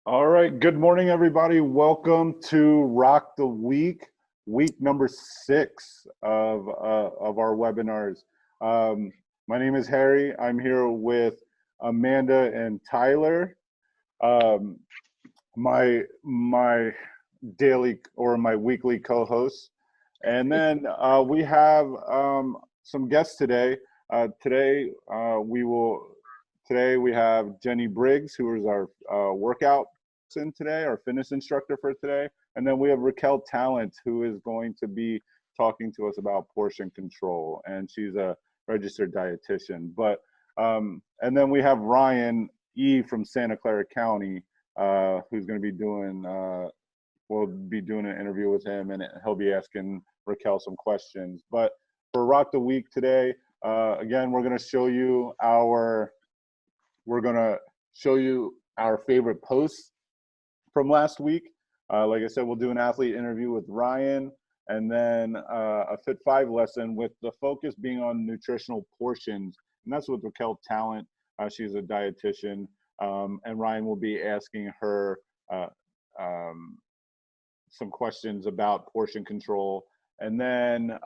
All right. Good morning, everybody. Welcome to Rock the week number 6 of our webinars. My name is Harry. I'm here with Amanda and Tyler. Um, my daily or my weekly co-hosts, and then we have some guests today. Today we will. Today we have Jenny Briggs, who is our workout in today, our fitness instructor for today, and then we have Rickelle Tallent, who is going to be talking to us about portion control, and she's a registered dietitian. And then we have Ryan E from Santa Clara County, who's going to be doing. We'll be doing an interview with him, and he'll be asking Rickelle some questions. But for Rock the Week today, again, we're going to show you our favorite posts from last week. Like I said, we'll do an athlete interview with Ryan, and then a Fit 5 lesson with the focus being on nutritional portions. And that's with Rickelle Tallent. She's a dietitian. And Ryan will be asking her some questions about portion control. And then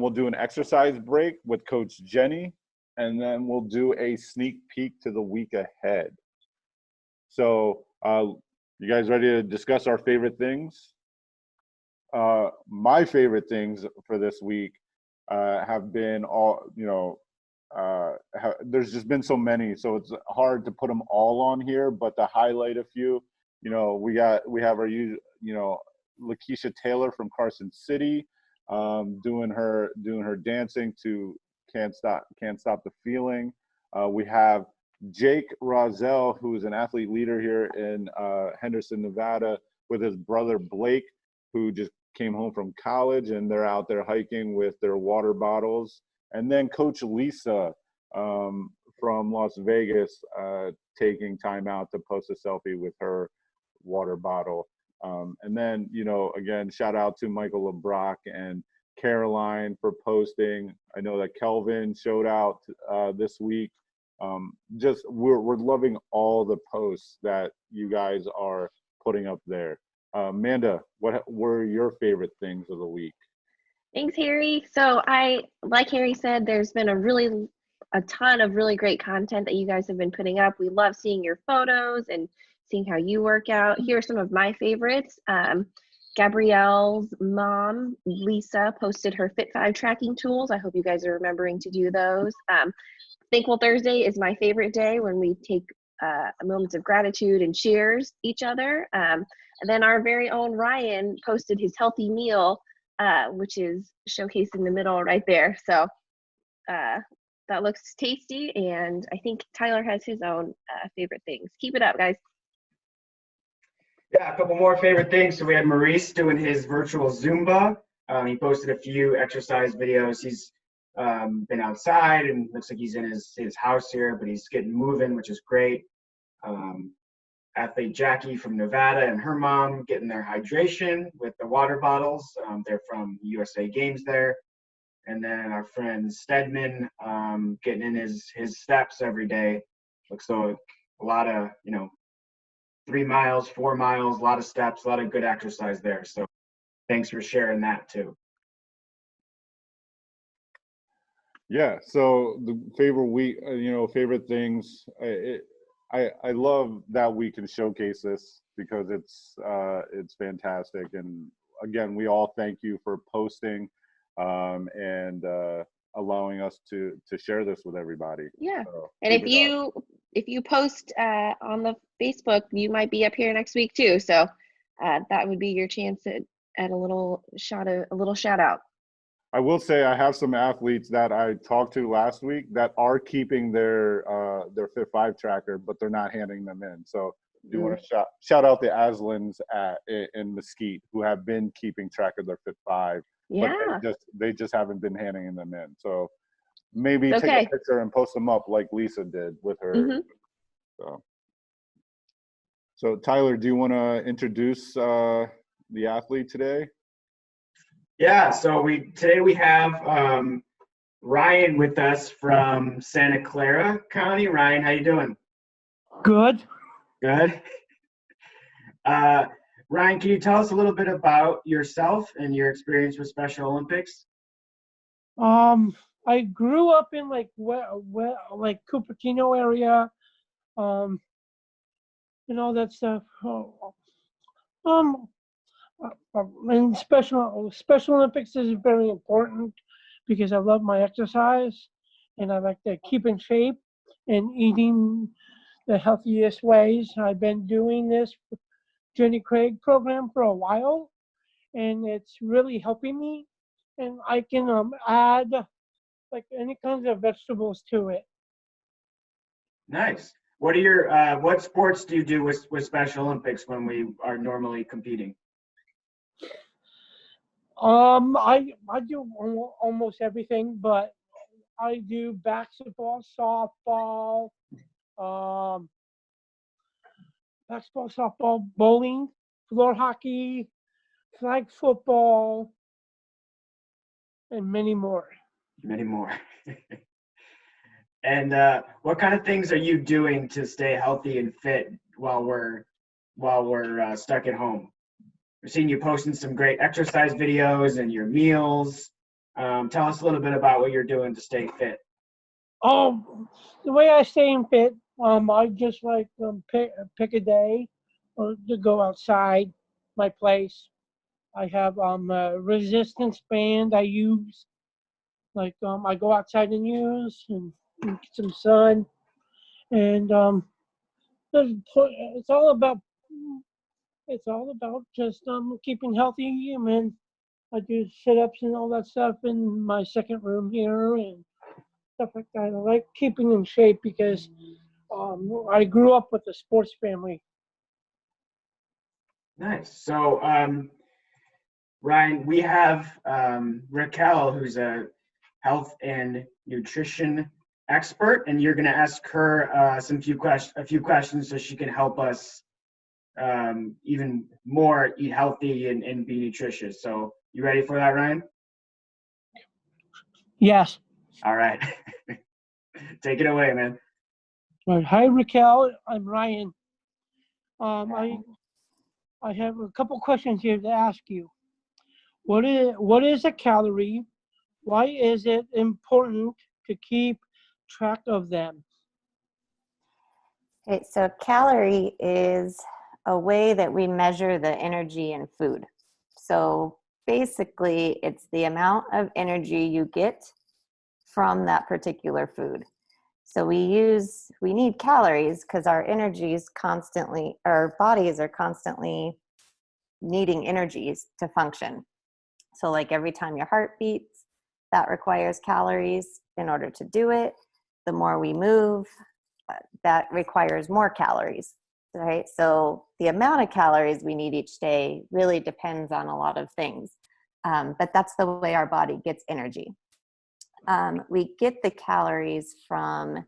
we'll do an exercise break with Coach Jenny. And then we'll do a sneak peek to the week ahead. So you guys ready to discuss our favorite things? My favorite things for this week have been there's just been so many, so it's hard to put them all on here, but to highlight a few, we have our Lakeisha Taylor from Carson City, doing her dancing to Can't Stop the Feeling. We have Jake Rozelle, who is an athlete leader here in Henderson, Nevada, with his brother Blake, who just came home from college, and they're out there hiking with their water bottles. And then Coach Lisa from Las Vegas, taking time out to post a selfie with her water bottle. And then, again, shout out to Michael LeBrock and Caroline for posting. I know that Kelvin showed out this week. We're loving all the posts that you guys are putting up there. Amanda, what were your favorite things of the week? Thanks, Harry. So like Harry said, there's been a ton of really great content that you guys have been putting up. We love seeing your photos and seeing how you work out. Here are some of my favorites. Gabrielle's mom, Lisa, posted her Fit 5 tracking tools. I hope you guys are remembering to do those. Thankful Thursday is my favorite day, when we take moments of gratitude and cheers each other. And then our very own Ryan posted his healthy meal, which is showcased in the middle right there. So that looks tasty, and I think Tyler has his own favorite things. Keep it up, guys. Yeah, a couple more favorite things. So we had Maurice doing his virtual Zumba. He posted a few exercise videos. He's been outside, and looks like he's in his house here, but he's getting moving, which is great. Athlete Jackie from Nevada and her mom getting their hydration with the water bottles. They're from USA Games there. And then our friend Stedman getting in his steps every day. Looks like a lot of, 3 miles, 4 miles, a lot of steps, a lot of good exercise there. So thanks for sharing that too. Yeah, so the favorite week, favorite things. I love that we can showcase this, because it's fantastic. And again, we all thank you for posting and allowing us to share this with everybody. Yeah, so and if you post on the Facebook, you might be up here next week too. So that would be your chance at a little shout out. I will say I have some athletes that I talked to last week that are keeping their Fit 5 tracker, but they're not handing them in. So do you want to shout out the Aslins in Mesquite, who have been keeping track of their Fit 5, Yeah, but they just haven't been handing them in. So maybe take a picture and post them up like Lisa did with her. So Tyler, do you want to introduce the athlete today? Yeah, so today we have Ryan with us from Santa Clara County. Ryan, how you doing? Good. Good. Ryan, can you tell us a little bit about yourself and your experience with Special Olympics? I grew up in like like Cupertino area, um, and all that stuff. Um, and Special Olympics is very important because I love my exercise, and I like to keep in shape and eating the healthiest ways. I've been doing this Jenny Craig program for a while, and it's really helping me. And I can add like any kinds of vegetables to it. Nice. What are your what sports do you do with Special Olympics when we are normally competing? I do almost everything, but I do basketball, um, softball, bowling, floor hockey, flag football, and many more. Many more. And what kind of things are you doing to stay healthy and fit while we're stuck at home? We're seeing you posting some great exercise videos and your meals. Tell us a little bit about what you're doing to stay fit. The way I stay fit, I just like pick a day or to go outside my place. I have a resistance band I use. Like I go outside and use and get some sun, and it's all about just keeping healthy. I mean, I do sit-ups and all that stuff in my second room here and stuff like that. I like keeping in shape because I grew up with a sports family. Nice. So, Ryan, we have Rickelle, who's a health and nutrition expert, and you're going to ask her a few questions so she can help us even more eat healthy and be nutritious. So, you ready for that, Ryan? Yes. All right. Take it away, man. Right. Hi, Rickelle. I'm Ryan. I have a couple questions here to ask you. What is a calorie? Why is it important to keep track of them? Okay, so calorie is a way that we measure the energy in food. So basically, it's the amount of energy you get from that particular food. So we need calories because our bodies are constantly needing energies to function. So like every time your heart beats, that requires calories in order to do it. The more we move, that requires more calories, right? So the amount of calories we need each day really depends on a lot of things. But that's the way our body gets energy. We get the calories from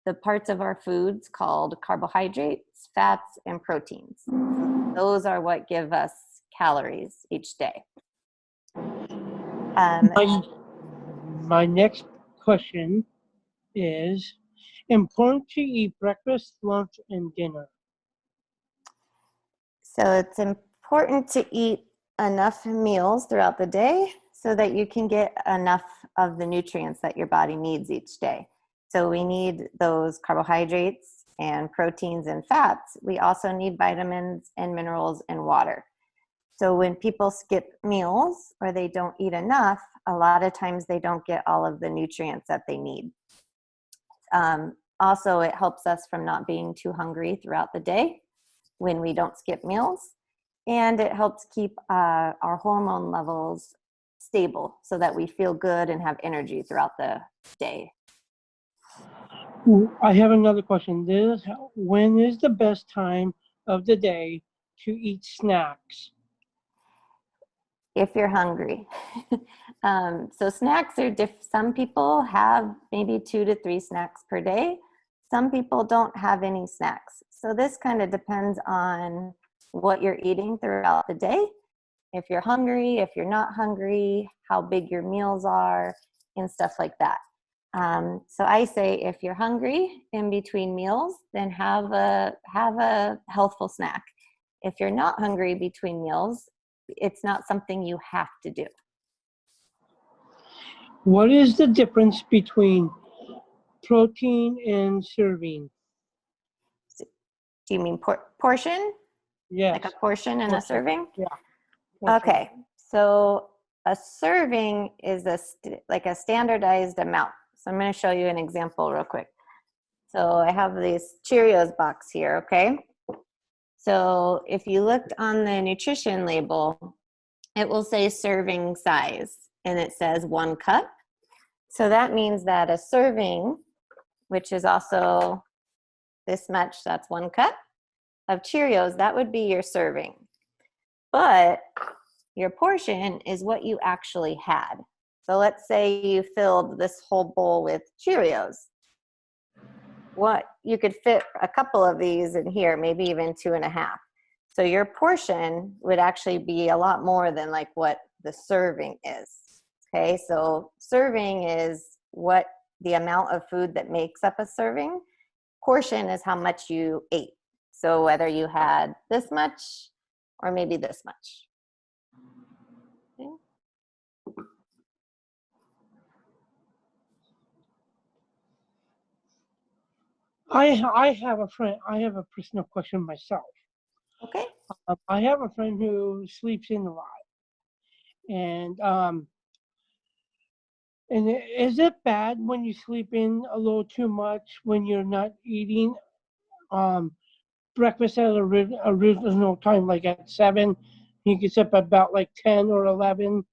the parts of our foods called carbohydrates, fats, and proteins. Those are what give us calories each day. My next question is important to eat breakfast, lunch, and dinner. So it's important to eat enough meals throughout the day so that you can get enough of the nutrients that your body needs each day. So we need those carbohydrates and proteins and fats. We also need vitamins and minerals and water. So when people skip meals or they don't eat enough, a lot of times they don't get all of the nutrients that they need. Also, it helps us from not being too hungry throughout the day when we don't skip meals. And it helps keep our hormone levels stable so that we feel good and have energy throughout the day. I have another question. When is the best time of the day to eat snacks? If you're hungry. So snacks are some people have maybe 2 to 3 snacks per day. Some people don't have any snacks. So this kind of depends on what you're eating throughout the day. If you're hungry, if you're not hungry, how big your meals are, and stuff like that. So I say if you're hungry in between meals, then have a healthful snack. If you're not hungry between meals, it's not something you have to do. What is the difference between protein and serving? Do you mean portion? Yes. Like a portion and a serving? Yeah. Portion. Okay, so a serving is like a standardized amount. So I'm going to show you an example real quick. So I have this Cheerios box here, okay? So if you looked on the nutrition label, it will say serving size, and it says 1 cup. So that means that a serving, which is also this much, that's 1 cup of Cheerios, that would be your serving. But your portion is what you actually had. So let's say you filled this whole bowl with Cheerios. What you could fit a couple of these in here, maybe even 2.5. So your portion would actually be a lot more than like what the serving is. Okay, so serving is what the amount of food that makes up a serving. Portion is how much you ate. So whether you had this much or maybe this much. Okay. I have a friend. I have a personal question myself. Okay. I have a friend who sleeps in a lot, and is it bad when you sleep in a little too much when you're not eating breakfast at a original time, like at 7? He gets up about like 10 or 11.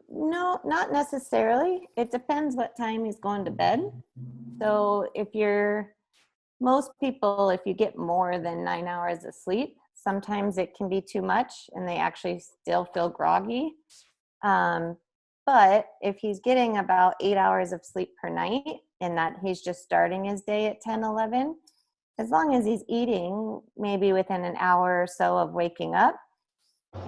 No, not necessarily. It depends what time he's going to bed. So most people, if you get more than 9 hours of sleep, sometimes it can be too much and they actually still feel groggy. But if he's getting about 8 hours of sleep per night and that he's just starting his day at 10, 11, as long as he's eating maybe within an hour or so of waking up,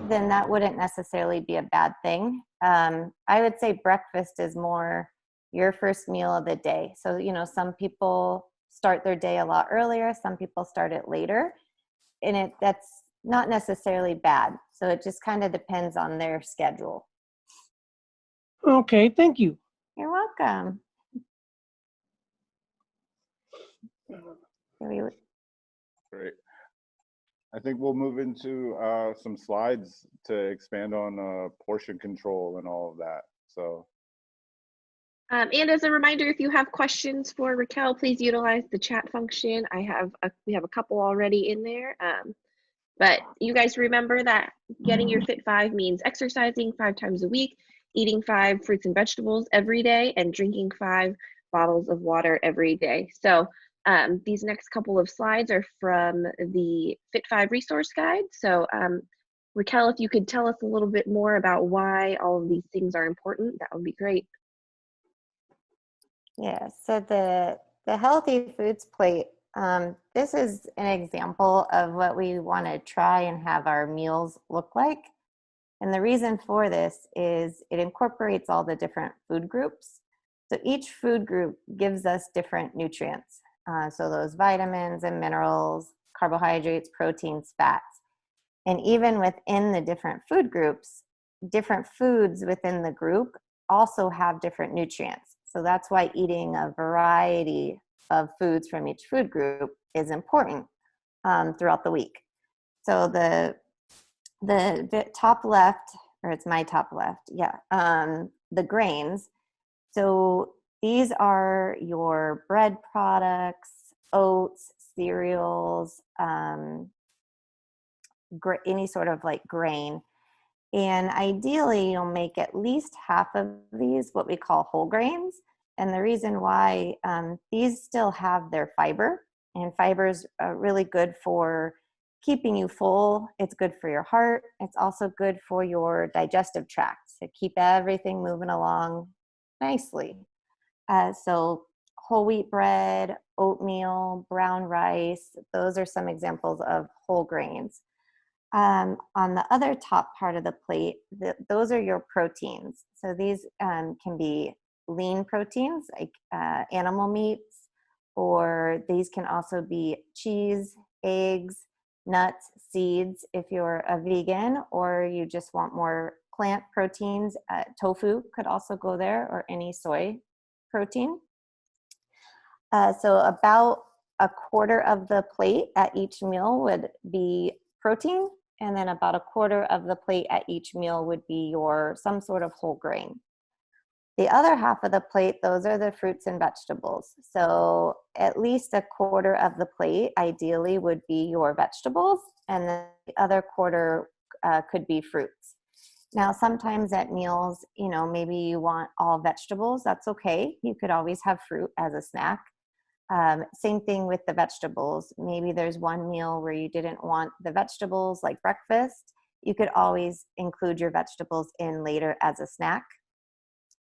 then that wouldn't necessarily be a bad thing. I would say breakfast is more your first meal of the day. So, some people start their day a lot earlier, some people start it later, and that's not necessarily bad. So it just kind of depends on their schedule. Okay, thank you. You're welcome. Great. I think we'll move into some slides to expand on portion control and all of that. So. And as a reminder, if you have questions for Rickelle, please utilize the chat function. We have a couple already in there. But you guys remember that getting your Fit 5 means exercising 5 times a week, eating 5 fruits and vegetables every day, and drinking 5 bottles of water every day. So these next couple of slides are from the Fit 5 resource guide. So Rickelle, if you could tell us a little bit more about why all of these things are important, that would be great. Yeah, so the healthy foods plate, this is an example of what we want to try and have our meals look like. And the reason for this is it incorporates all the different food groups. So each food group gives us different nutrients. So those vitamins and minerals, carbohydrates, proteins, fats. And even within the different food groups, different foods within the group also have different nutrients. So that's why eating a variety of foods from each food group is important throughout the week. So the top left, or it's my top left, yeah, the grains. So these are your bread products, oats, cereals, any sort of like grain. And ideally, you'll make at least half of these what we call whole grains. And the reason why these still have their fiber, and fiber is really good for keeping you full. It's good for your heart. It's also good for your digestive tract to keep everything moving along nicely. So whole wheat bread, oatmeal, brown rice, those are some examples of whole grains. On the other top part of the plate, those are your proteins. So these can be lean proteins like animal meats, or these can also be cheese, eggs, nuts, seeds if you're a vegan, or you just want more plant proteins. Tofu could also go there, or any soy protein. So about a quarter of the plate at each meal would be protein, and then about a quarter of the plate at each meal would be some sort of whole grain. The other half of the plate, those are the fruits and vegetables. So at least a quarter of the plate ideally would be your vegetables, and then the other quarter could be fruits. Now, sometimes at meals, maybe you want all vegetables. That's okay. You could always have fruit as a snack. Same thing with the vegetables. Maybe there's one meal where you didn't want the vegetables, like breakfast. You could always include your vegetables in later as a snack,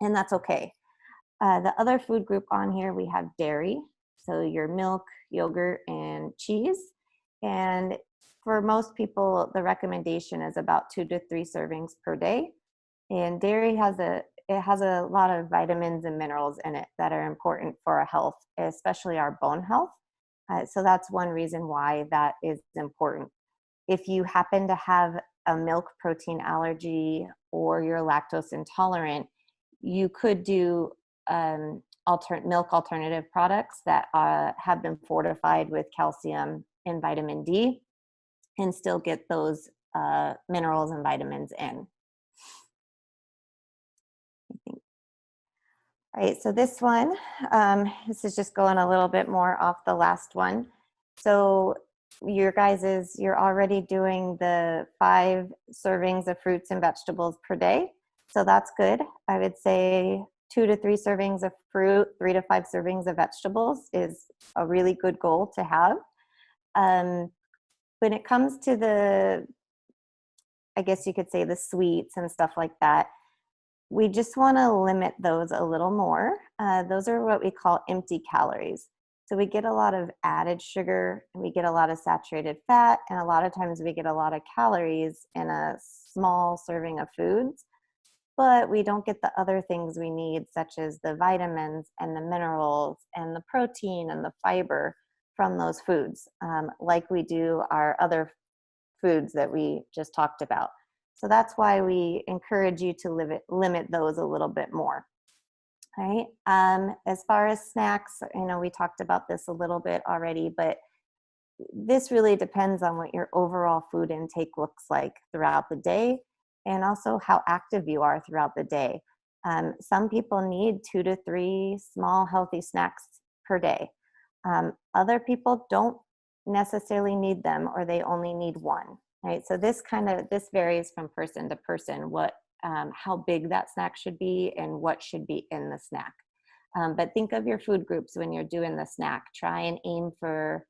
and that's okay. The other food group on here, we have dairy. So your milk, yogurt, and cheese. And for most people, the recommendation is about 2 to 3 servings per day. And dairy has a lot of vitamins and minerals in it that are important for our health, especially our bone health. So that's one reason why that is important. If you happen to have a milk protein allergy or you're lactose intolerant, you could do milk alternative products that have been fortified with calcium and vitamin D, and still get those minerals and vitamins in. All right, so this one, this is just going a little bit more off the last one. So you're already doing the 5 servings of fruits and vegetables per day. So that's good. I would say 2 to 3 servings of fruit, 3 to 5 servings of vegetables is a really good goal to have. When it comes to I guess you could say the sweets and stuff like that, we just want to limit those a little more. Those are what we call empty calories. So we get a lot of added sugar, and we get a lot of saturated fat, and a lot of times we get a lot of calories in a small serving of foods, but we don't get the other things we need, such as the vitamins and the minerals and the protein and the fiber from those foods, like we do our other foods that we just talked about. So that's why we encourage you to limit those a little bit more. All right. As far as snacks, we talked about this a little bit already, but this really depends on what your overall food intake looks like throughout the day, and also how active you are throughout the day. Some people need 2 to 3 small healthy snacks per day. Other people don't necessarily need them, or they only need 1. Right? So this varies from person to person, how big that snack should be and what should be in the snack. But think of your food groups when you're doing the snack. Try and aim for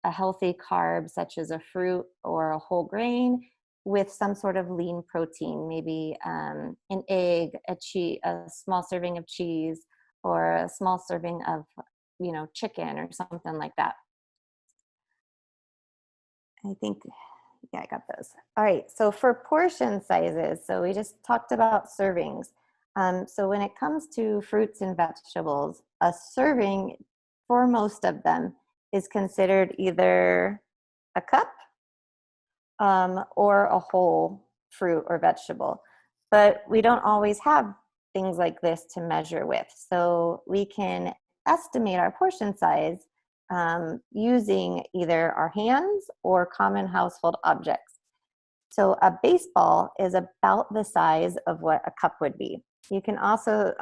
a healthy carb, such as a fruit or a whole grain, with some sort of lean protein, maybe an egg, a small serving of cheese, or a small serving of chicken or something like that. I think, yeah, I got those. All right, so for portion sizes, so we just talked about servings. So when it comes to fruits and vegetables, a serving for most of them is considered either a cup or a whole fruit or vegetable. But we don't always have things like this to measure with. So we can estimate our portion size using either our hands or common household objects. So a baseball is about the size of what a cup would be. You can also,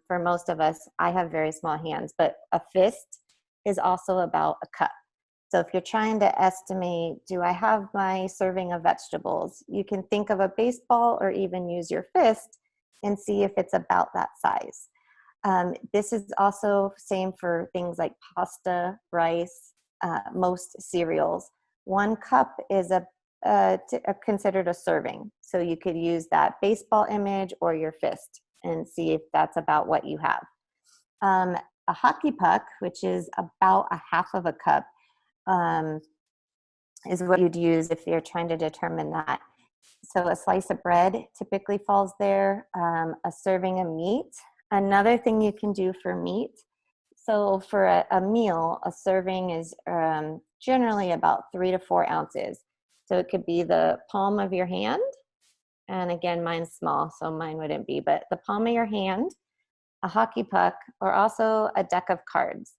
for most of us, I have very small hands, but a fist is also about a cup. So if you're trying to estimate, do I have my serving of vegetables? You can think of a baseball or even use your fist and see if it's about that size. This is also same for things like pasta, rice, most cereals. 1 cup is considered a serving. So you could use that baseball image or your fist and see if that's about what you have. A hockey puck, which is about a half of a cup, is what you'd use if you're trying to determine that. So a slice of bread typically falls there, a serving of meat. Another thing you can do for meat, So for a meal, a serving is generally about 3 to 4 ounces. So it could be the palm of your hand. And again, mine's small, so mine wouldn't be, but the palm of your hand, a hockey puck, or also a deck of cards.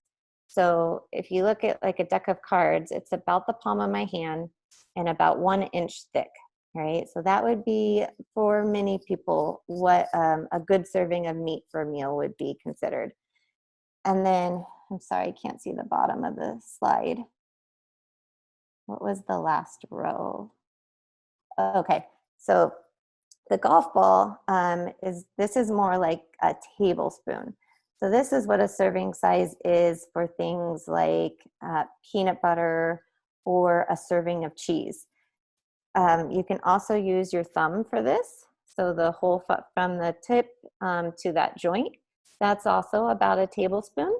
So if you look at like a deck of cards, it's about the palm of my hand and about 1 inch thick, right? So that would be, for many people, what a good serving of meat for a meal would be considered. And then, I'm sorry, I can't see the bottom of the slide. What was the last row? Okay, so the golf ball is more like a tablespoon. So this is what a serving size is for things like peanut butter or a serving of cheese. You can also use your thumb for this. So the whole from the tip to that joint, that's also about a tablespoon.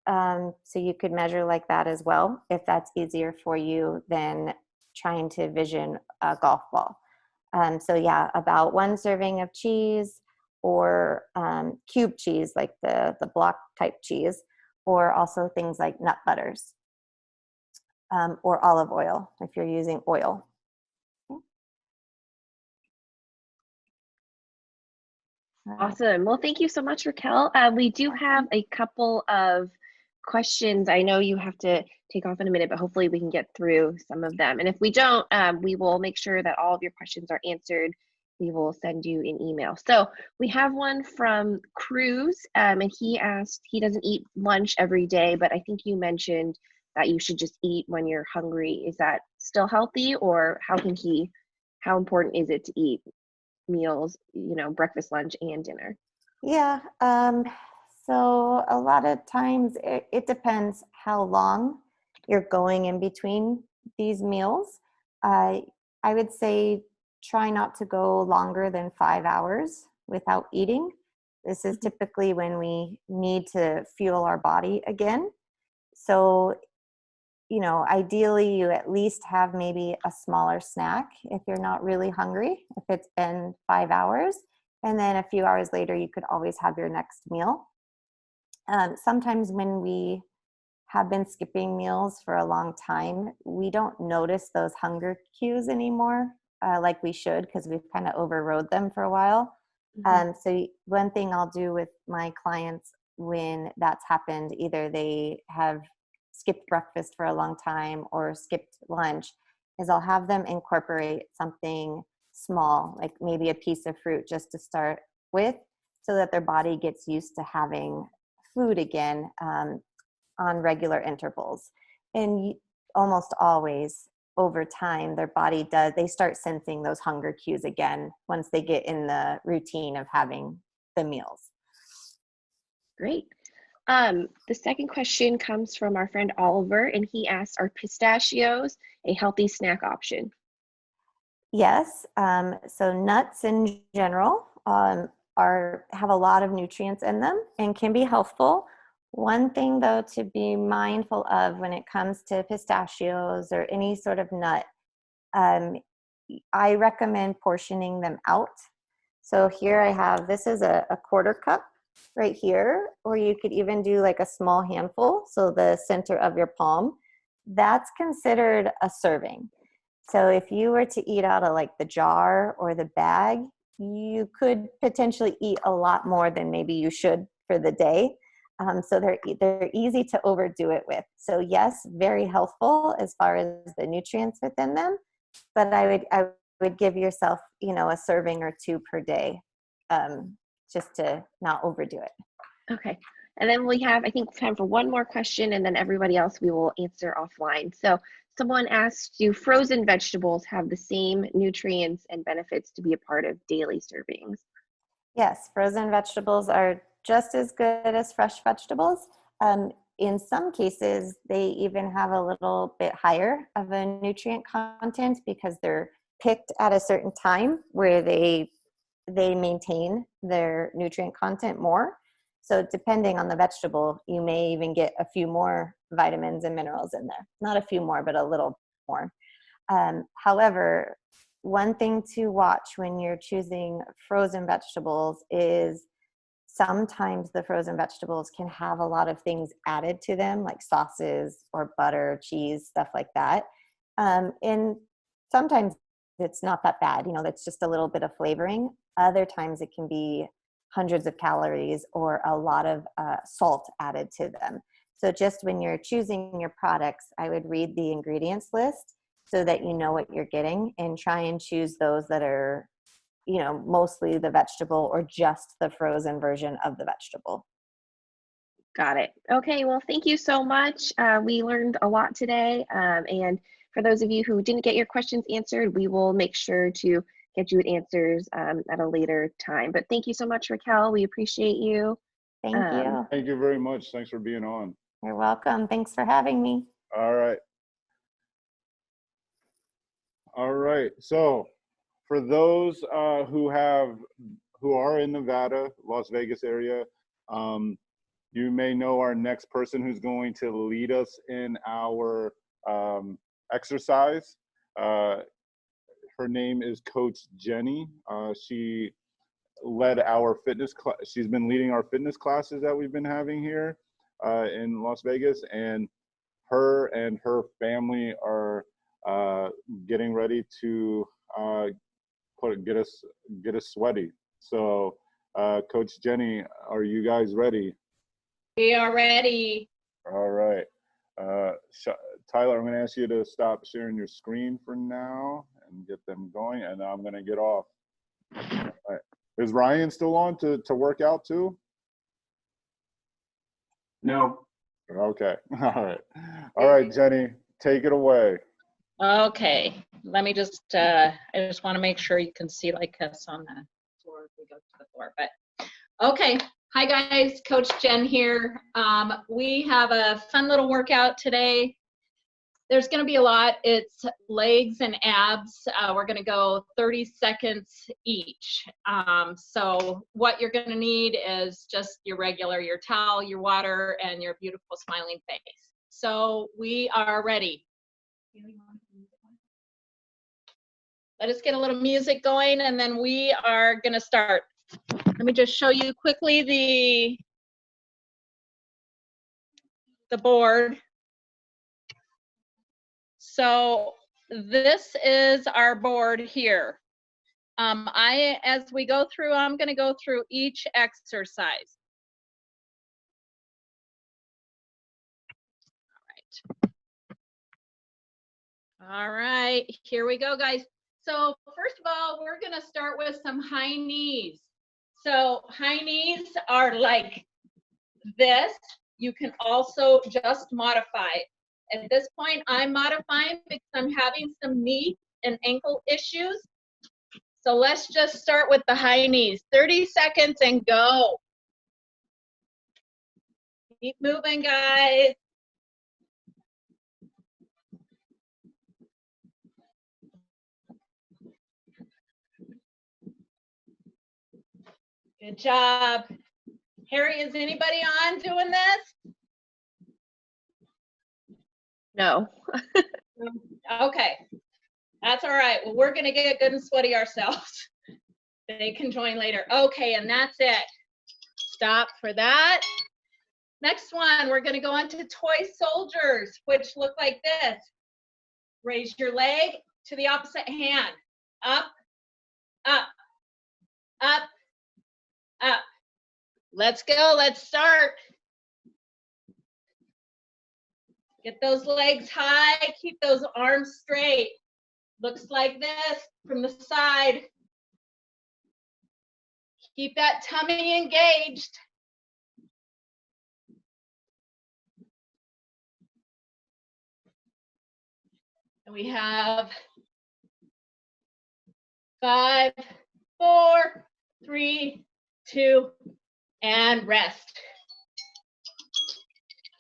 So you could measure like that as well, if that's easier for you than trying to vision a golf ball. So yeah, about 1 serving of cheese, or cube cheese, like the block type cheese, or also things like nut butters, or olive oil if you're using oil. Awesome. Well, thank you so much, Rickelle. We do have a couple of questions. I know you have to take off in a minute, but hopefully we can get through some of them. And if we don't, we will make sure that all of your questions are answered. We will send you an email. So we have one from Cruz, and he asked, he doesn't eat lunch every day, but I think you mentioned that you should just eat when you're hungry. Is that still healthy, or how important is it to eat meals, breakfast, lunch, and dinner? Yeah, so a lot of times it depends how long you're going in between these meals. I would say try not to go longer than 5 hours without eating. This is typically when we need to fuel our body again. So, ideally you at least have maybe a smaller snack if you're not really hungry, if it's been 5 hours. And then a few hours later, you could always have your next meal. Sometimes when we have been skipping meals for a long time, we don't notice those hunger cues anymore like we should, because we've kind of overrode them for a while. So one thing I'll do with my clients when that's happened, either they have skipped breakfast for a long time or skipped lunch, is I'll have them incorporate something small, like maybe a piece of fruit just to start with, so that their body gets used to having food again on regular intervals. And almost always over time, their body they start sensing those hunger cues again once they get in the routine of having the meals. Great. The second question comes from our friend Oliver, and he asks, are pistachios a healthy snack option? Yes. So nuts in general have a lot of nutrients in them and can be healthful. One thing, though, to be mindful of when it comes to pistachios or any sort of nut, I recommend portioning them out. So here I have, this is a 1/4 cup right here, or you could even do like a small handful, so the center of your palm. That's considered a serving. So if you were to eat out of like the jar or the bag, you could potentially eat a lot more than maybe you should for the day. So they're easy to overdo it with. So yes, very healthful as far as the nutrients within them, but I would give yourself, a serving or 2 per day, just to not overdo it. Okay. And then we have, I think, time for one more question, and then everybody else we will answer offline. So someone asked, do frozen vegetables have the same nutrients and benefits to be a part of daily servings? Yes, frozen vegetables are just as good as fresh vegetables. In some cases, they even have a little bit higher of a nutrient content because they're picked at a certain time where they maintain their nutrient content more. So depending on the vegetable, you may even get a few more vitamins and minerals in there. Not a few more, but a little more. However, one thing to watch when you're choosing frozen vegetables is sometimes the frozen vegetables can have a lot of things added to them, like sauces or butter, cheese, stuff like that. And sometimes it's not that bad, you know, that's just a little bit of flavoring. Other times it can be hundreds of calories or a lot of salt added to them. So just when you're choosing your products, I would read the ingredients list so that you know what you're getting, and try and choose those that are, you know, mostly the vegetable or just the frozen version of the vegetable. Got it. Okay, well, thank you so much. We learned a lot today. And for those of you who didn't get your questions answered, we will make sure to get you answers at a later time. But thank you so much, Rickelle. We appreciate you. Thank you. Thank you very much. Thanks for being on. You're welcome. Thanks for having me. All right. All right. So for those who are in Nevada, Las Vegas area, you may know our next person who's going to lead us in our exercise. Her name is Coach Jenny. She led our fitness class. She's been leading our fitness classes that we've been having here in Las Vegas, and her family are getting ready to get us sweaty. So Coach Jenny, are you guys ready? We are ready. All right. Tyler, I'm going to ask you to stop sharing your screen for now and get them going, and I'm going to get off. All right. Is Ryan still on to work out too? No. Okay. All right, Jenny, take it away. Okay, let me just, I just want to make sure you can see like us on the floor if we go to the floor, but okay. Hi guys, Coach Jen here. We have a fun little workout today. There's going to be a lot. It's legs and abs. We're going to go 30 seconds each. So what you're going to need is just your towel, your water, and your beautiful smiling face. So we are ready. Let us get a little music going, and then we are going to start. Let me just show you quickly the board. So this is our board here. As we go through, I'm going to go through each exercise. All right, here we go, guys. So first of all, we're going to start with some high knees. So high knees are like this. You can also just modify. At this point, I'm modifying because I'm having some knee and ankle issues. So let's just start with the high knees. 30 seconds and go. Keep moving, guys. Good job. Harry, is anybody on doing this? No. Okay, that's all right. Well, we're gonna get good and sweaty ourselves. They can join later. Okay, and that's it. Stop for that. Next one, we're gonna go on to toy soldiers, which look like this. Raise your leg to the opposite hand. Up, up, up, up. Let's go, let's start. Get those legs high, keep those arms straight. Looks like this from the side. Keep that tummy engaged. And we have 5, 4, 3, 2, and rest.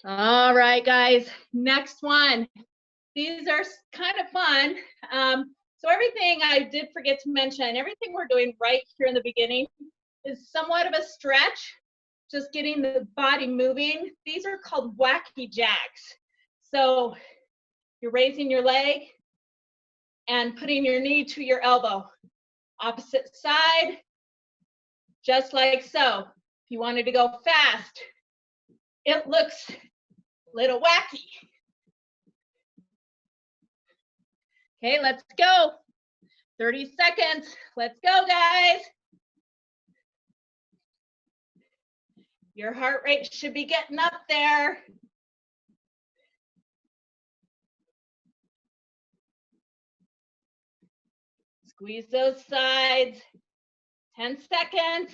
All right, guys, next one. These are kind of fun. So everything I did forget to mention, everything we're doing right here in the beginning is somewhat of a stretch, just getting the body moving. These are called wacky jacks. So you're raising your leg and putting your knee to your elbow. Opposite side, just like so. If you wanted to go fast, it looks a little wacky. Okay, let's go. 30 seconds. Let's go, guys. Your heart rate should be getting up there. Squeeze those sides. 10 seconds.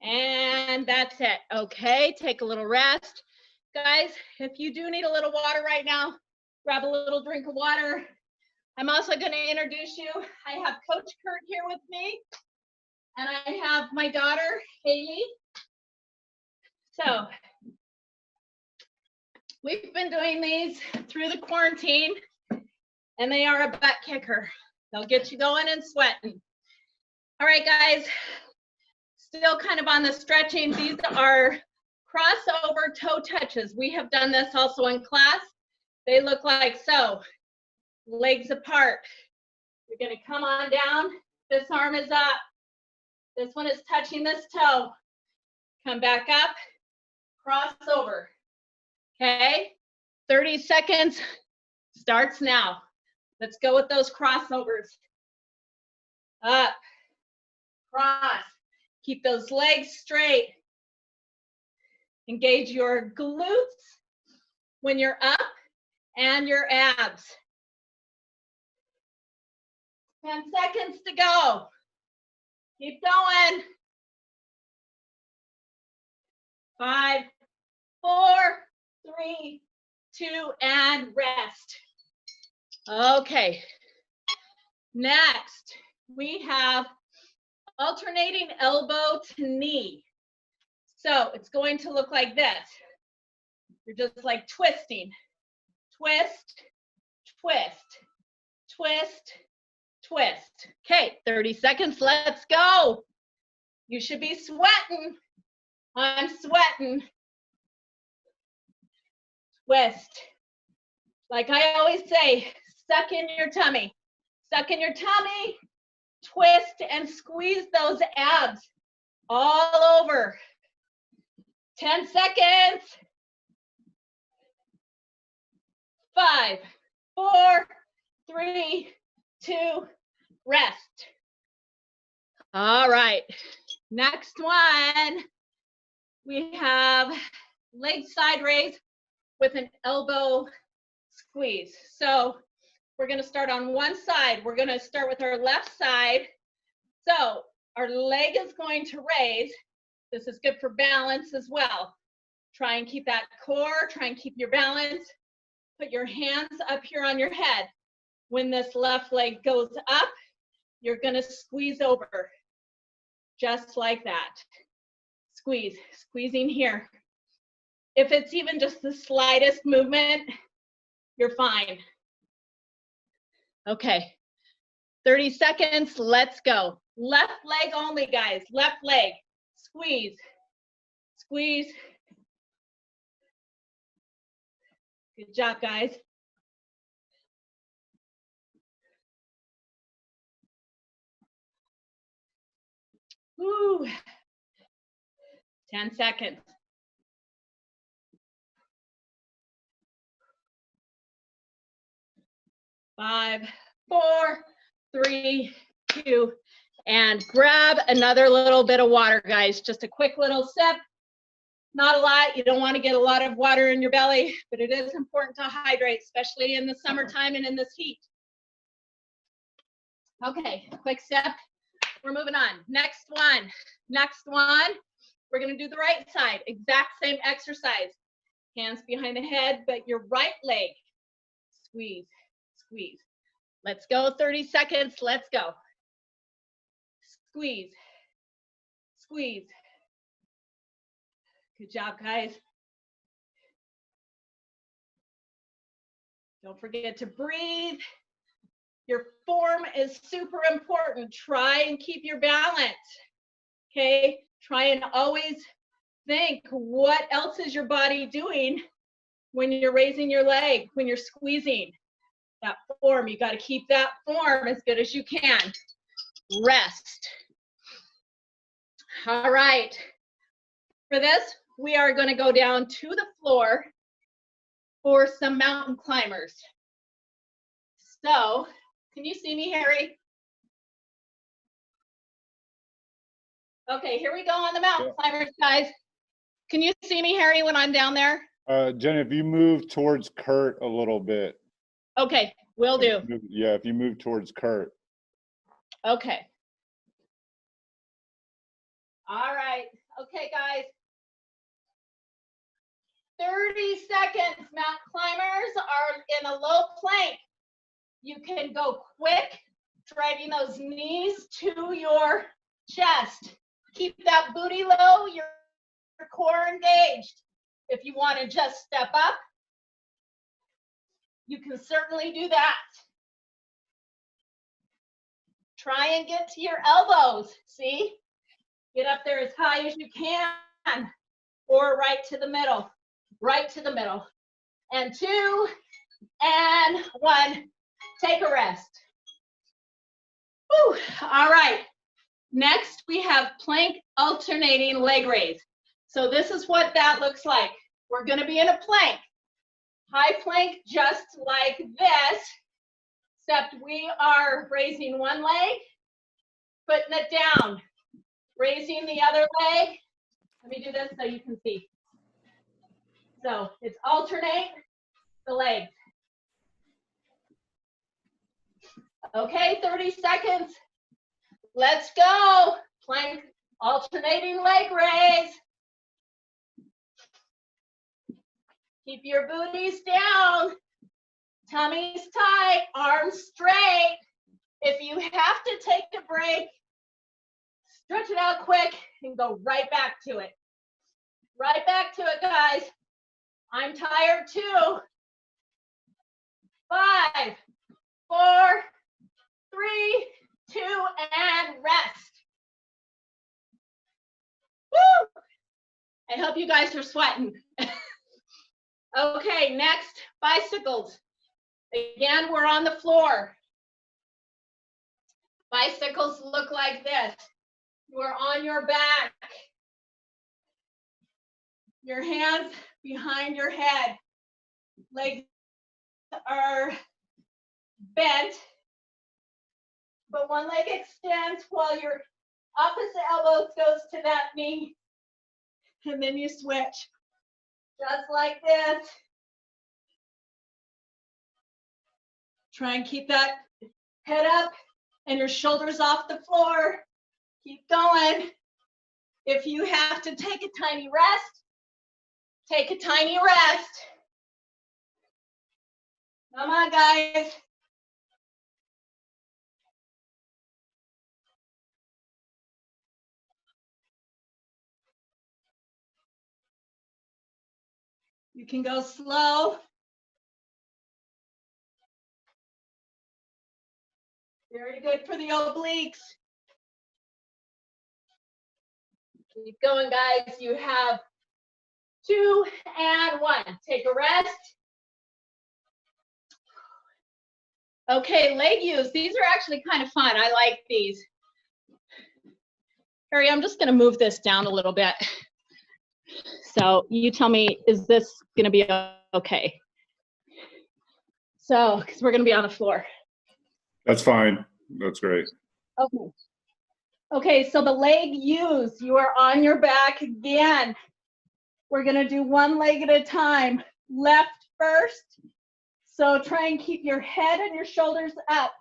And that's it. Okay, take a little rest. Guys, if you do need a little water right now, grab a little drink of water. I'm also going to introduce you. I have Coach Kurt here with me, and I have my daughter, Haley. So we've been doing these through the quarantine, and they are a butt kicker. They'll get you going and sweating. All right, guys, still kind of on the stretching. These are crossover toe touches. We have done this also in class. They look like so. Legs apart. You're going to come on down. This arm is up. This one is touching this toe. Come back up. Cross over. Okay? 30 seconds starts now. Let's go with those crossovers. Up. Cross. Keep those legs straight. Engage your glutes when you're up and your abs. 10 seconds to go. Keep going. 5, 4, 3, 2, and rest. Okay. Next, we have alternating elbow to knee. So it's going to look like this. You're just like twisting. Twist, twist, twist, twist. Okay, 30 seconds, let's go. You should be sweating. I'm sweating. Twist. Like I always say, suck in your tummy. Suck in your tummy, twist and squeeze those abs all over. 10 seconds. 5, 4, 3, 2, rest. All right, next one. We have leg side raise with an elbow squeeze. So we're gonna start on one side. We're gonna start with our left side. So our leg is going to raise. This is good for balance as well. Try and keep that core, try and keep your balance. Put your hands up here on your head. When this left leg goes up, you're gonna squeeze over, just like that. Squeeze, squeezing here. If it's even just the slightest movement, you're fine. Okay, 30 seconds, let's go. Left leg only, guys, left leg. Squeeze, squeeze. Good job, guys. Woo. 10 seconds. 5, 4, 3, 2, and grab another little bit of water, guys. Just a quick little sip. Not a lot. You don't want to get a lot of water in your belly, but it is important to hydrate, especially in the summertime and in this heat. Okay, quick sip. We're moving on. Next one. Next one. We're going to do the right side. Exact same exercise. Hands behind the head, but your right leg. Squeeze, squeeze. Let's go. 30 seconds. Let's go. Squeeze, squeeze. Good job, guys. Don't forget to breathe. Your form is super important. Try and keep your balance. Okay? Try and always think, what else is your body doing when you're raising your leg, when you're squeezing that form. You got to keep that form as good as you can. Rest. All right. For this, we are going to go down to the floor for some mountain climbers. So, can you see me, Harry? Okay, here we go on the mountain climbers, guys. Can you see me, Harry, when I'm down there? Jen, if you move towards Kurt a little bit. Okay, will do. Yeah, if you move towards Kurt. Okay. All right. Okay, guys. 30 seconds. Mountain climbers are in a low plank. You can go quick, driving those knees to your chest. Keep that booty low, your core engaged. If you want to just step up, you can certainly do that. Try and get to your elbows. See? Get up there as high as you can, or right to the middle. Right to the middle. And 2, and 1. Take a rest. Whew. All right. Next, we have plank alternating leg raise. So this is what that looks like. We're going to be in a plank. High plank just like this, except we are raising one leg, putting it down, raising the other leg. Let me do this so you can see. So it's alternate the legs. Okay, 30 seconds. Let's go. Plank alternating leg raise. Keep your booties down. Tummy's tight, arms straight. If you have to take a break, stretch it out quick and go right back to it. Right back to it, guys. I'm tired too. 5, 4, 3, 2, and rest. Woo! I hope you guys are sweating. Okay, next, bicycles. Again, we're on the floor. Bicycles look like this. You are on your back. Your hands behind your head. Legs are bent, but one leg extends while your opposite elbow goes to that knee, and then you switch. Just like this. Try and keep that head up and your shoulders off the floor. Keep going. If you have to take a tiny rest, take a tiny rest. Come on, guys. You can go slow. Very good for the obliques. Keep going, guys. You have 2 and 1. Take a rest. Okay, leg use. These are actually kind of fun. I like these. Harry, I'm just going to move this down a little bit. So you tell me, is this going to be okay? So, because we're going to be on the floor. That's fine. That's great. Okay. Okay, so the leg use, you are on your back again. We're going to do one leg at a time. Left first. So try and keep your head and your shoulders up.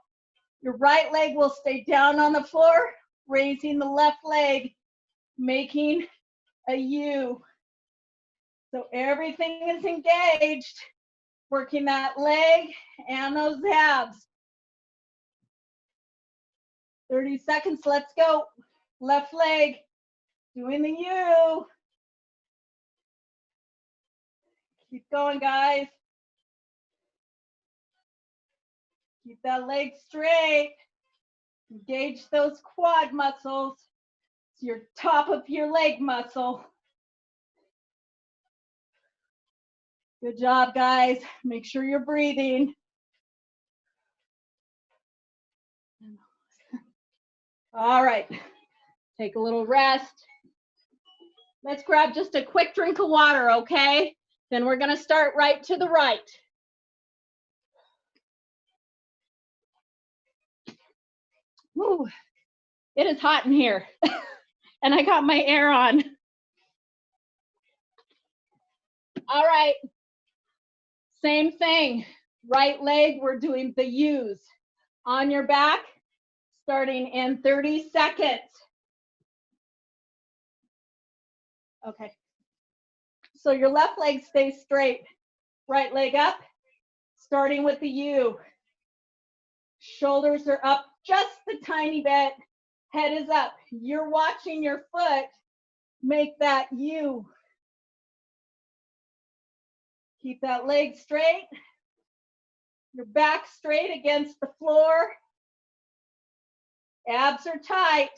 Your right leg will stay down on the floor, raising the left leg, making a U. So everything is engaged, working that leg and those abs. 30 seconds, let's go. Left leg, doing the U. Keep going, guys. Keep that leg straight. Engage those quad muscles. It's your top of your leg muscle. Good job, guys. Make sure you're breathing. All right, take a little rest. Let's grab just a quick drink of water, okay? Then we're gonna start right to the right. Woo, it is hot in here. And I got my air on. All right, same thing. Right leg, we're doing the U's. On your back, starting in 30 seconds. Okay. So your left leg stays straight. Right leg up, starting with the U. Shoulders are up just a tiny bit. Head is up. You're watching your foot make that U. Keep that leg straight. Your back straight against the floor. Abs are tight.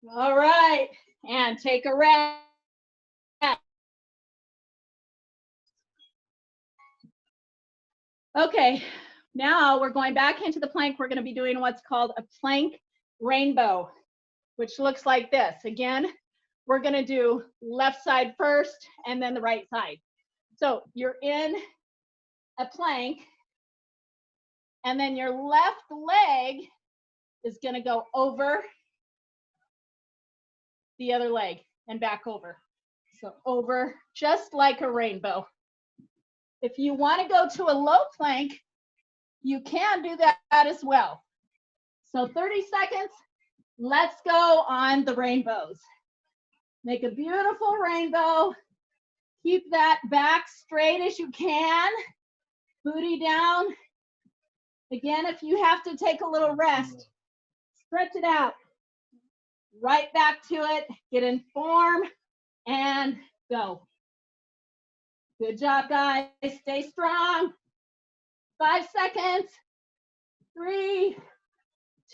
All right, and take a rest. Okay, now we're going back into the plank. We're going to be doing what's called a plank rainbow, which looks like this. Again, we're going to do left side first and then the right side. So you're in a plank, and then your left leg is going to go over the other leg and back over. So over, just like a rainbow. If you want to go to a low plank, you can do that as well. So 30 seconds, let's go on the rainbows. Make a beautiful rainbow. Keep that back straight as you can. Booty down. Again, if you have to take a little rest, stretch it out. Right back to it. Get in form and go. Good job, guys. Stay strong. 5 seconds. 3,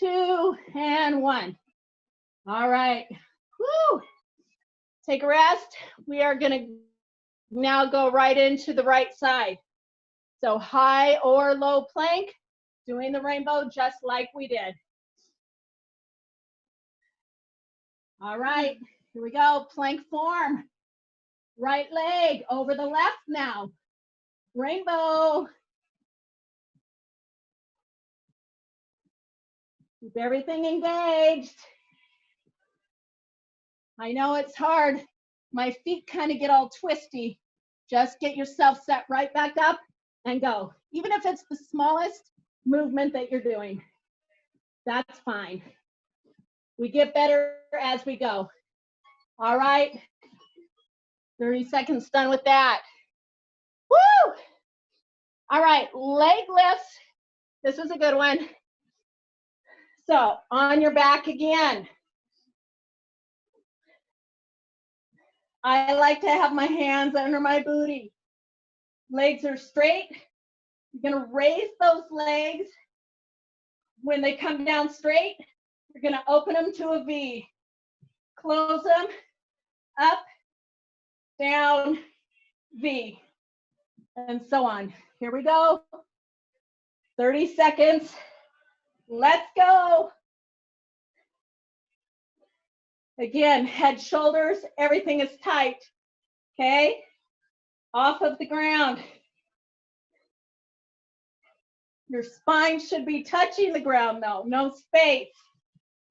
2, and 1. All right. Woo. Take a rest. We are going to now go right into the right side. So high or low plank, doing the rainbow just like we did. All right, here we go. Plank form. Right leg over the left now. Rainbow. Keep everything engaged. I know it's hard. My feet kind of get all twisty. Just get yourself set right back up and go. Even if it's the smallest movement that you're doing, that's fine. We get better as we go. All right. 30 seconds done with that. Woo! All right, leg lifts. This is a good one. So on your back again. I like to have my hands under my booty. Legs are straight. You're gonna raise those legs. When they come down straight, you're gonna open them to a V. Close them, up, down, V, and so on. Here we go. 30 seconds. Let's go. Again, head, shoulders, everything is tight. Okay? Off of the ground. Your spine should be touching the ground though, no space.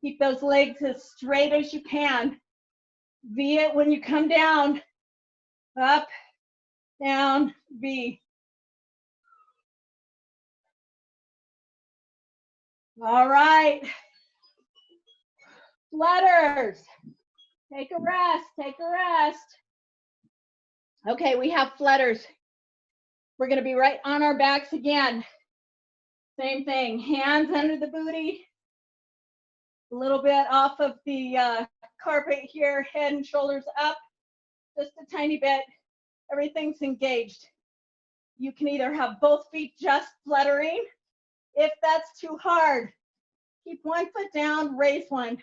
Keep those legs as straight as you can. V it when you come down. Up, down, V. All right. Flutters. Take a rest, take a rest. Okay, we have flutters. We're gonna be right on our backs again. Same thing, hands under the booty. A little bit off of the carpet here, head and shoulders up, just a tiny bit. Everything's engaged. You can either have both feet just fluttering. If that's too hard, keep one foot down, raise one.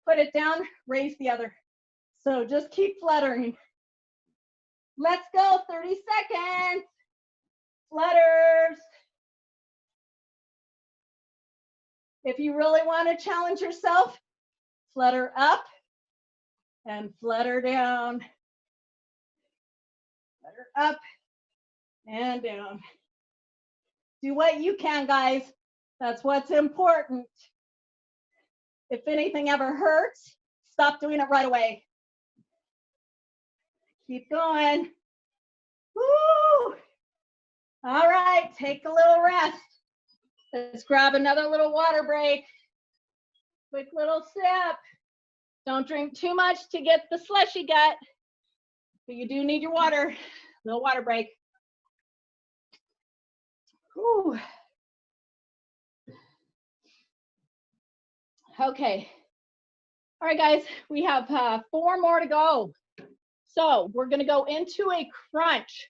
Put it down, raise the other. So just keep fluttering. Let's go, 30 seconds. Flutters. If you really want to challenge yourself, flutter up and flutter down. Flutter up and down. Do what you can, guys. That's what's important. If anything ever hurts, stop doing it right away. Keep going. Woo! All right, take a little rest. Let's grab another little water break. Quick little sip. Don't drink too much to get the slushy gut, but you do need your water. Little water break. Whew. Okay. All right, guys, we have 4 more to go. So we're gonna go into a crunch.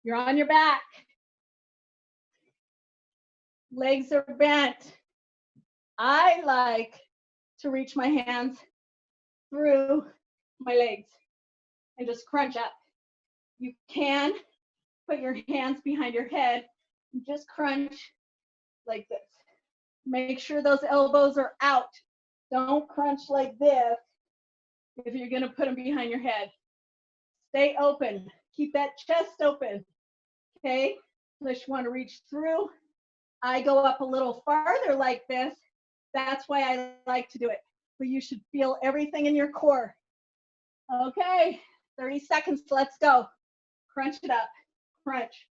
You're on your back. Legs are bent. I like to reach my hands through my legs and just crunch up. You can put your hands behind your head and just crunch like this. Make sure those elbows are out. Don't crunch like this if you're gonna put them behind your head. Stay open. Keep that chest open. Okay? Unless you want to reach through. I go up a little farther like this. That's why I like to do it. But you should feel everything in your core. Okay, 30 seconds, let's go. Crunch it up, crunch.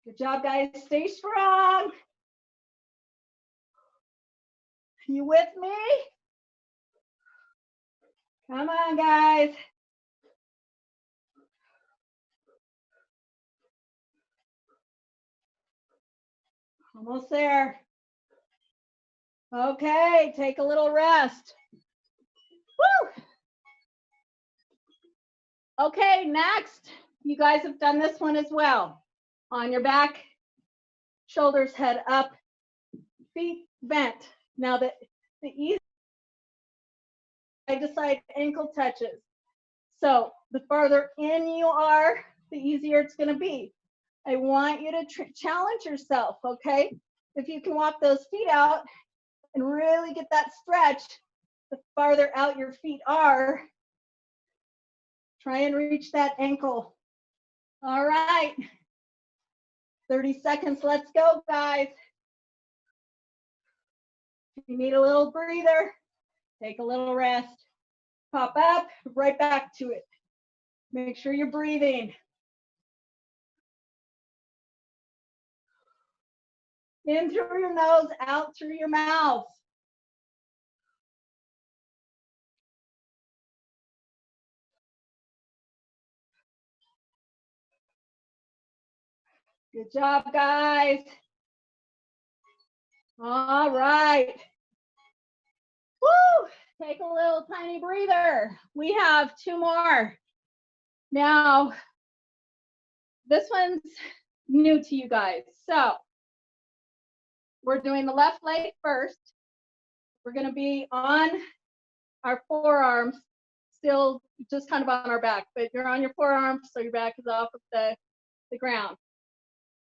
Good job, guys, stay strong. You with me? Come on, guys. Almost there. Okay, take a little rest. Woo! Okay, next, you guys have done this one as well. On your back, shoulders head up, feet bent. Now the easy side to side ankle touches. So the farther in you are, the easier it's gonna be. I want you to challenge yourself, okay? If you can walk those feet out and really get that stretch, the farther out your feet are, try and reach that ankle. All right, 30 seconds, let's go, guys. If you need a little breather, take a little rest. Pop up, right back to it. Make sure you're breathing. In through your nose, out through your mouth. Good job, guys. All right. Woo! Take a little tiny breather. We have 2 more. Now, this one's new to you guys. So, we're doing the left leg first. We're gonna be on our forearms, still just kind of on our back, but you're on your forearms, so your back is off of the ground.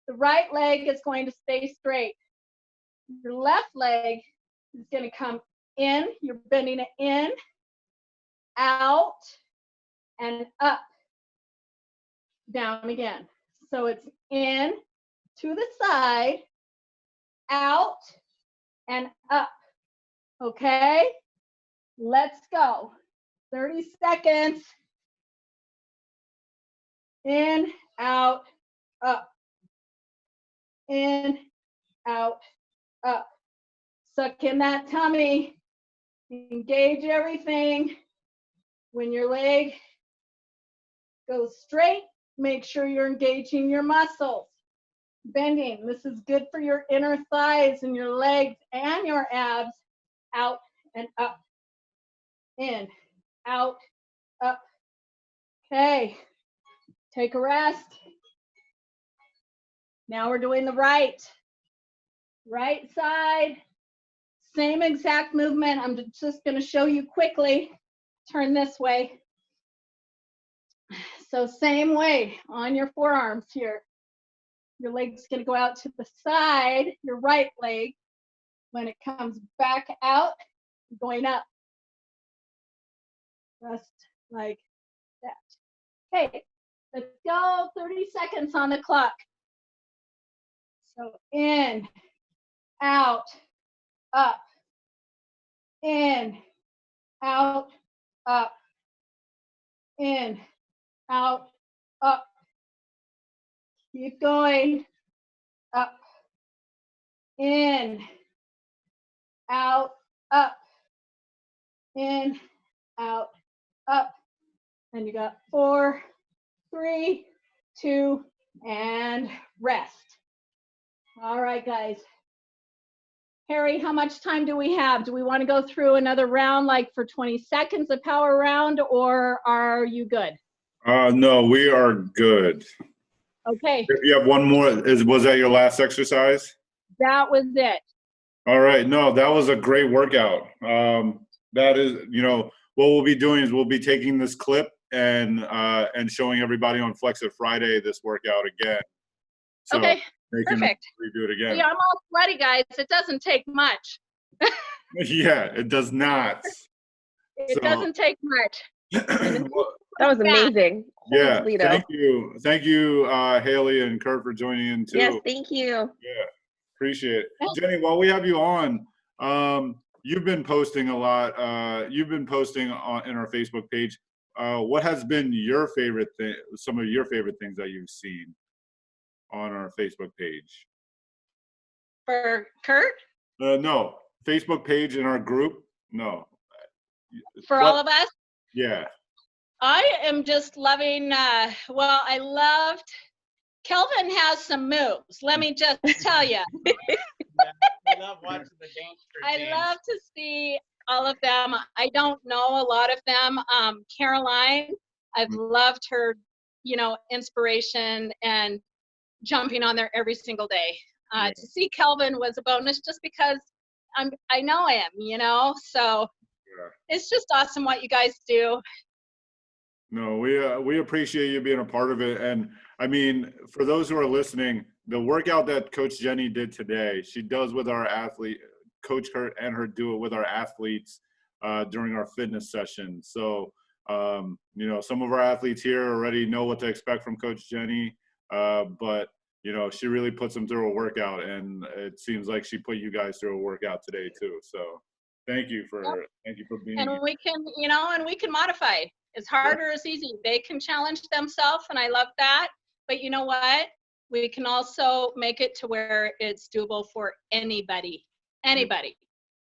The right leg is going to stay straight. Your left leg is gonna come in, you're bending it in, out, and up, down again. So it's in, to the side, out, and up. Okay? Let's go. 30 seconds. In, out, up. In, out, up. Suck in that tummy. Engage everything. When your leg goes straight, make sure you're engaging your muscles. Bending. This is good for your inner thighs and your legs and your abs. Out and up. In, out, up. Okay. Take a rest. Now we're doing the right. Right side, Same exact movement. I'm just going to show you quickly. Turn this way. So same way on your forearms here. Your leg's going to go out to the side, your right leg. When it comes back out, going up. Just like that. Okay, let's go. 30 seconds on the clock. So in, out, up, in, out, up, in, out, up. Keep going. Up, in, out, up, in, out, up. And you got 4, 3, 2, and rest. All right, guys. Harry, how much time do we have? Do we want to go through another round, like for 20 seconds, a power round, or are you good? No, we are good. Okay. If you have one more, was that your last exercise? That was it. All right. No, that was a great workout. That is, what we'll be doing is we'll be taking this clip and showing everybody on Flex It Friday this workout again. So Okay. they can Perfect. redo it again. Yeah, I'm all sweaty, guys. It doesn't take much. Yeah, it does not. It doesn't take much. Well, That was amazing. yeah, Holy Toledo. thank you, Haley and Kurt for joining in too. Yes, thank you. Yeah, appreciate it. Jenny, while we have you on, you've been posting a lot. You've been posting in our Facebook page. What has been your favorite thing? Some of your favorite things that you've seen on our Facebook page? For Kurt? No, Facebook page in our group. No. For all of us? Yeah. I am just loving, well, I loved, Kelvin has some moves, let me just tell you. I love watching the gangster I dance. love to see all of them. I don't know a lot of them. Caroline, I've loved her, inspiration and jumping on there every single day. To see Kelvin was a bonus just because I know him, so it's just awesome what you guys do. No, we appreciate you being a part of it. And I mean, for those who are listening, the workout that Coach Jenny did today, she does with our athlete, Coach Kurt and her do it with our athletes during our fitness session. So, some of our athletes here already know what to expect from Coach Jenny, but she really puts them through a workout, and it seems like she put you guys through a workout today too. So thank you for being and here. we can modify. It's hard or it's easy. They can challenge themselves, and I love that. But you know what? We can also make it to where it's doable for anybody.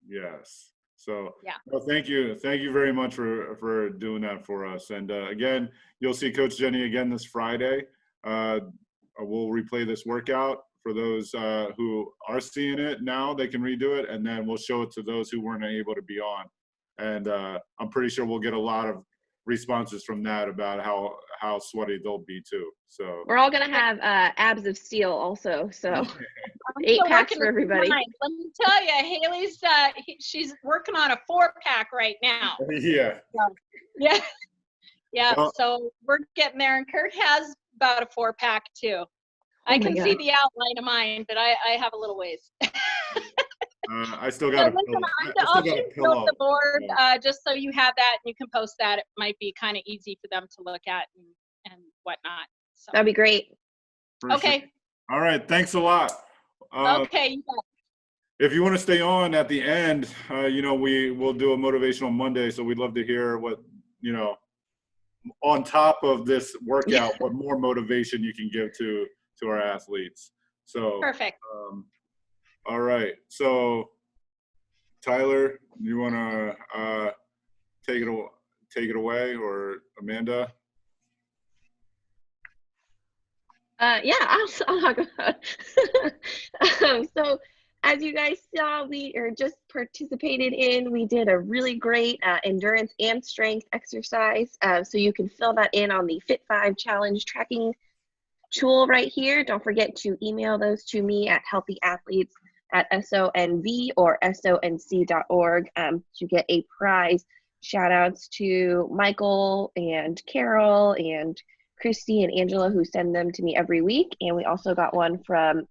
Yes. So yeah. Well, thank you very much for doing that for us. And again, you'll see Coach Jenny again this Friday. We'll replay this workout for those who are seeing it now. They can redo it, and then we'll show it to those who weren't able to be on. And I'm pretty sure we'll get a lot of responses from that about how sweaty they'll be too. So we're all gonna have abs of steel also. So 8 packs for everybody. Let me tell you, Haley's she's working on a 4-pack right now. Yeah. So, yeah. Well, so we're getting there, and Kurt has about a 4-pack too. I can see the outline of mine, but I have a little ways. I still got a pillow. I'll just note the board just so you have that and you can post that. It might be kind of easy for them to look at and whatnot. So. That'd be great. Okay. Sure. All right. Thanks a lot. Okay. If you want to stay on at the end, we will do a motivational Monday. So we'd love to hear what, on top of this workout, what more motivation you can give to our athletes. So perfect. All right. So Tyler, you want to take it away, or Amanda? Yeah, I'll talk about it. So as you guys saw, we just participated in, we did a really great endurance and strength exercise. So you can fill that in on the Fit 5 challenge tracking tool right here. Don't forget to email those to me at at SONV or SONC.org to get a prize. Shout outs to Michael and Carol and Christy and Angela who send them to me every week. And we also got one from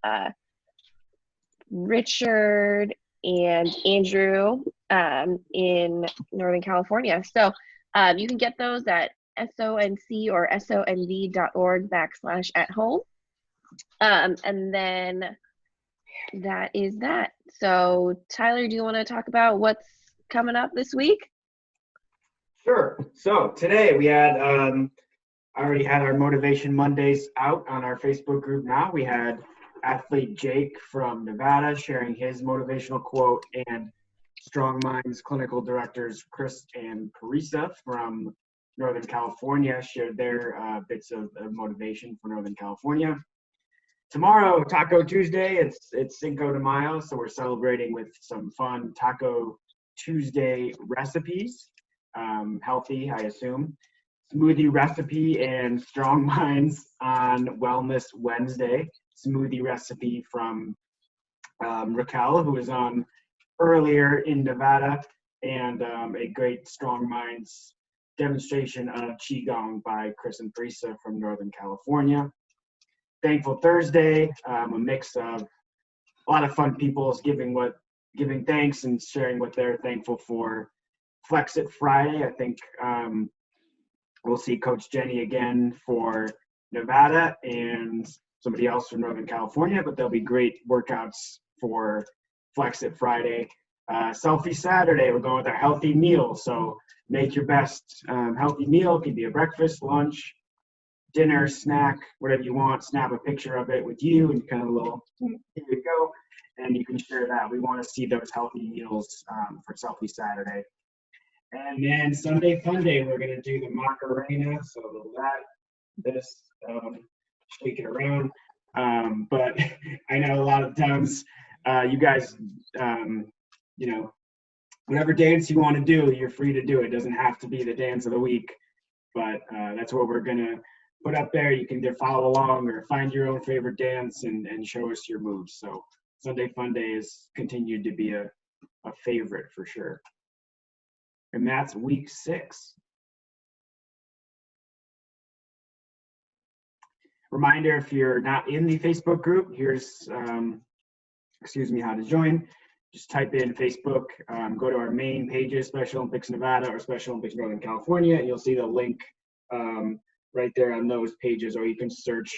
Richard and Andrew in Northern California. So you can get those at SONC or SONV.org/@home. And then that is that. So Tyler, do you want to talk about what's coming up this week? Sure. So today we had, I already had our Motivation Mondays out on our Facebook group now. We had athlete Jake from Nevada sharing his motivational quote, and Strong Minds clinical directors Chris and Carissa from Northern California shared their bits of motivation for Northern California. Tomorrow, Taco Tuesday, it's Cinco de Mayo, so we're celebrating with some fun Taco Tuesday recipes. Healthy, I assume. Smoothie recipe and Strong Minds on Wellness Wednesday. Smoothie recipe from Rickelle, who was on earlier in Nevada, and a great Strong Minds demonstration of Qigong by Chris and Teresa from Northern California. Thankful Thursday, a mix of a lot of fun people giving thanks and sharing what they're thankful for. Flex It Friday, I think we'll see Coach Jenny again for Nevada and somebody else from Northern California, but there'll be great workouts for Flex It Friday. Selfie Saturday, we're going with our healthy meal. So make your best healthy meal. It could be a breakfast, lunch, dinner, snack, whatever you want. Snap a picture of it with you and kind of a little, here you go. And you can share that. We want to see those healthy meals for Selfie Saturday. And then Sunday Fun Day, we're going to do the Macarena. So shake it around. But I know a lot of times you guys, whatever dance you want to do, you're free to do it. It doesn't have to be the dance of the week. But that's what we're going to put up there. You can either follow along or find your own favorite dance and show us your moves. So Sunday Fun Day has continued to be a favorite for sure. And that's week 6. Reminder, if you're not in the Facebook group, here's, how to join. Just type in Facebook, go to our main pages, Special Olympics Nevada or Special Olympics Northern California, and you'll see the link right there on those pages, or you can search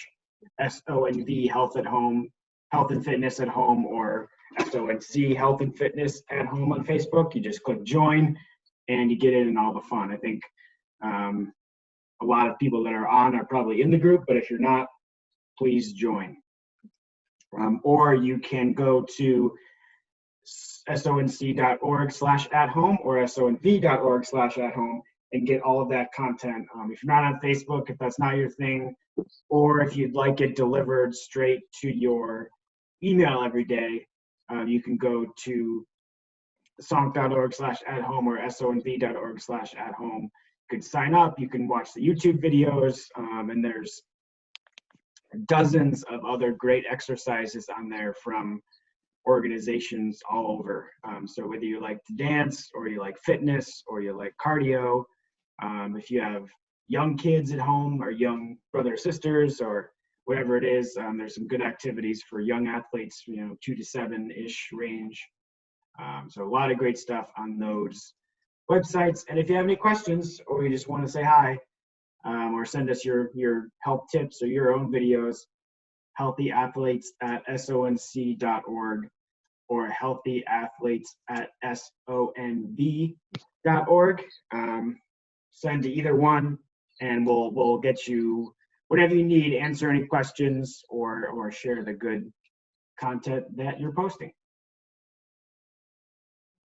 SONV Health at Home, Health and Fitness at Home, or SONC Health and Fitness at Home on Facebook. You just click join and you get in all the fun. I think a lot of people that are on are probably in the group, but if you're not, please join. Or you can go to sonc.org/@home or sonv.org/@home and get all of that content. If you're not on Facebook, if that's not your thing, or if you'd like it delivered straight to your email every day, you can go to sonc.org/@home or sonv.org/@home. You can sign up, you can watch the YouTube videos, and there's dozens of other great exercises on there from organizations all over. So whether you like to dance or you like fitness or you like cardio, if you have young kids at home or young brothers or sisters or whatever it is, there's some good activities for young athletes, 2 to 7-ish range. So a lot of great stuff on those websites. And if you have any questions or you just want to say hi, or send us your health tips or your own videos, healthyathletes@sonc.org or healthyathletes@sonv.org. Send to either one, and we'll get you whatever you need, answer any questions, or share the good content that you're posting.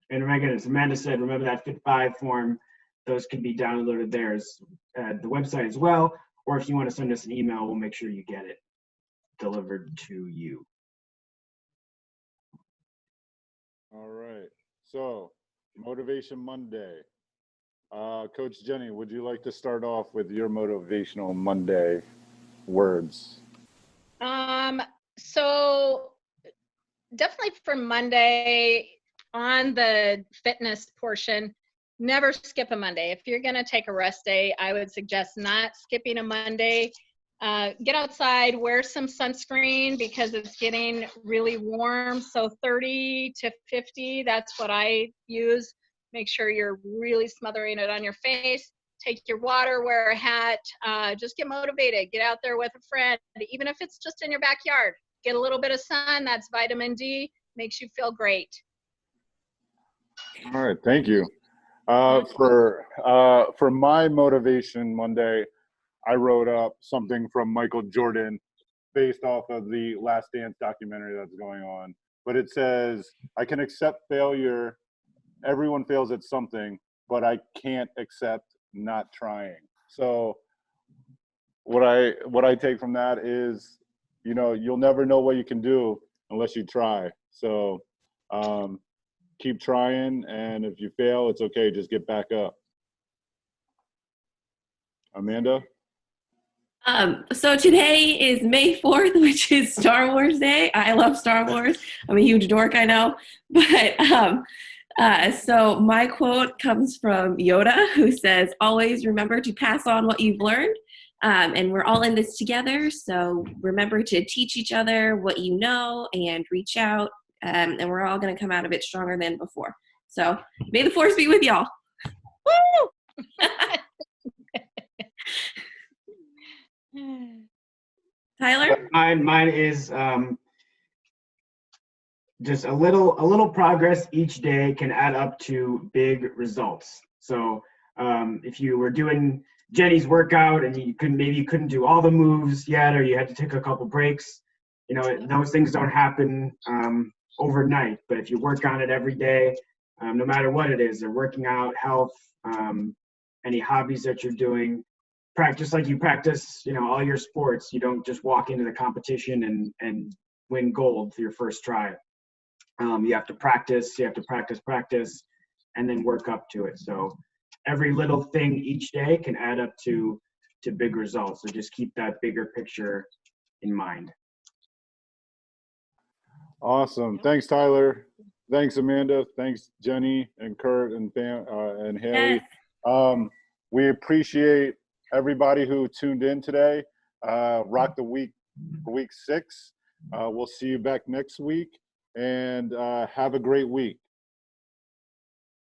And remember, as Amanda said, remember that Fit 5 form. Those can be downloaded there at the website as well. Or if you want to send us an email, we'll make sure you get it delivered to you. All right. So, Motivation Monday. Coach Jenny, would you like to start off with your Motivational Monday words? So definitely for Monday on the fitness portion, never skip a Monday. If you're going to take a rest day, I would suggest not skipping a Monday. Get outside, wear some sunscreen because it's getting really warm. So 30 to 50, that's what I use. Make sure you're really smothering it on your face. Take your water, wear a hat, just get motivated. Get out there with a friend, even if it's just in your backyard. Get a little bit of sun, that's vitamin D, makes you feel great. All right, thank you. For my motivation Monday, I wrote up something from Michael Jordan based off of the Last Dance documentary that's going on. But it says, I can accept failure. Everyone fails at something, but I can't accept not trying. So what I take from that is, you know, you'll never know what you can do unless you try. So keep trying, and if you fail, it's okay. Just get back up. Amanda? So today is May 4th, which is Star Wars Day. I love Star Wars. I'm a huge dork, I know. But so my quote comes from Yoda, who says, always remember to pass on what you've learned. And we're all in this together. So remember to teach each other what you know and reach out. And we're all going to come out of it stronger than before. So may the force be with y'all. Woo! Tyler? Mine is just a little progress each day can add up to big results. So if you were doing Jenny's workout and you couldn't do all the moves yet, or you had to take a couple breaks, you know, those things don't happen overnight. But if you work on it every day, no matter what it is, or working out, health, any hobbies that you're doing, practice like you practice, you know, all your sports. You don't just walk into the competition and win gold for your first try. You have to practice, and then work up to it. So every little thing each day can add up to big results. So just keep that bigger picture in mind. Awesome. Thanks, Tyler. Thanks, Amanda. Thanks, Jenny and Kurt and Haley. Yes. We appreciate everybody who tuned in today. Rock the week 6. We'll see you back next week, and have a great week.